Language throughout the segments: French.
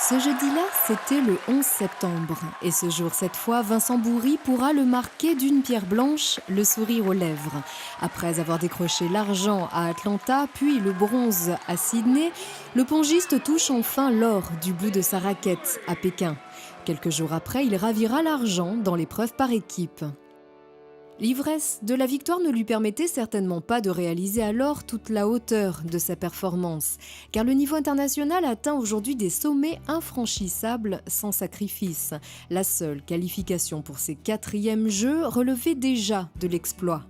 Ce jeudi-là, c'était le 11 septembre. Et ce jour, cette fois, Vincent Bourri pourra le marquer d'une pierre blanche, le sourire aux lèvres. Après avoir décroché l'argent à Atlanta, puis le bronze à Sydney, le pongiste touche enfin l'or du bout de sa raquette à Pékin. Quelques jours après, il ravira l'argent dans l'épreuve par équipe. L'ivresse de la victoire ne lui permettait certainement pas de réaliser alors toute la hauteur de sa performance, car le niveau international atteint aujourd'hui des sommets infranchissables sans sacrifice. La seule qualification pour ses 4e Jeux relevait déjà de l'exploit.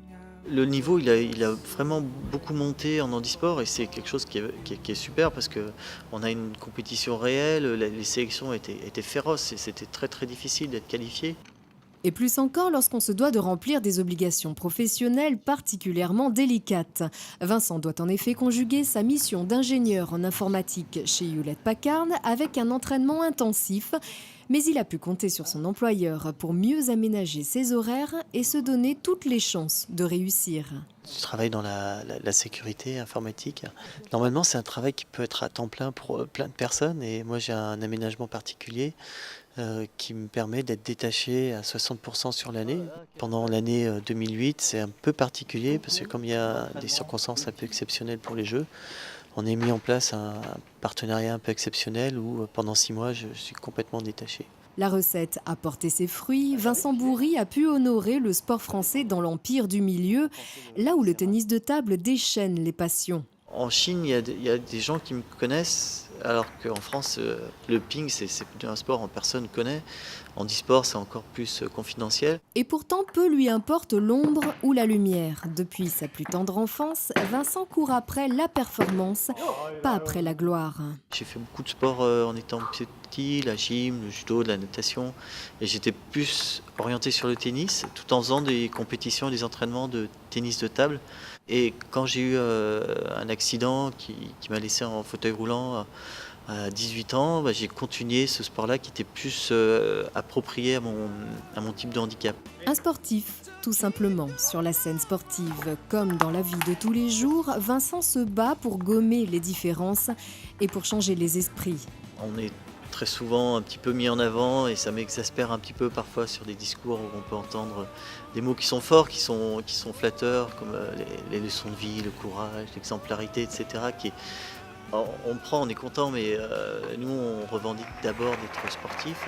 Le niveau, il a vraiment beaucoup monté en handisport et c'est quelque chose qui est super parce qu'on a une compétition réelle, les sélections étaient féroces et c'était très très difficile d'être qualifié. Et plus encore lorsqu'on se doit de remplir des obligations professionnelles particulièrement délicates. Vincent doit en effet conjuguer sa mission d'ingénieur en informatique chez Hewlett-Packard avec un entraînement intensif, mais il a pu compter sur son employeur pour mieux aménager ses horaires et se donner toutes les chances de réussir. Je travaille dans la sécurité informatique. Normalement, c'est un travail qui peut être à temps plein pour plein de personnes et moi j'ai un aménagement particulier qui me permet d'être détaché à 60% sur l'année. Pendant l'année 2008, c'est un peu particulier parce que comme il y a des circonstances un peu exceptionnelles pour les Jeux, on a mis en place un partenariat un peu exceptionnel où pendant 6 mois, je suis complètement détaché. La recette a porté ses fruits. Vincent Bourri a pu honorer le sport français dans l'empire du milieu, là où le tennis de table déchaîne les passions. En Chine, il y a des gens qui me connaissent, alors qu'en France, le ping, c'est plutôt un sport que personne connaît. En e-sport, c'est encore plus confidentiel. Et pourtant, peu lui importe l'ombre ou la lumière. Depuis sa plus tendre enfance, Vincent court après la performance, pas après la gloire. J'ai fait beaucoup de sport en étant petit, la gym, le judo, la natation. Et j'étais plus orienté sur le tennis, tout en faisant des compétitions et des entraînements de tennis de table. Et quand j'ai eu un accident qui m'a laissé en fauteuil roulant à 18 ans, j'ai continué ce sport-là qui était plus approprié à mon type de handicap. Un sportif, tout simplement, sur la scène sportive. Comme dans la vie de tous les jours, Vincent se bat pour gommer les différences et pour changer les esprits. On est très souvent un petit peu mis en avant et ça m'exaspère un petit peu parfois sur des discours où on peut entendre des mots qui sont forts, qui sont flatteurs, comme les leçons de vie, le courage, l'exemplarité, etc. On prend, on est content, mais nous on revendique d'abord d'être sportifs.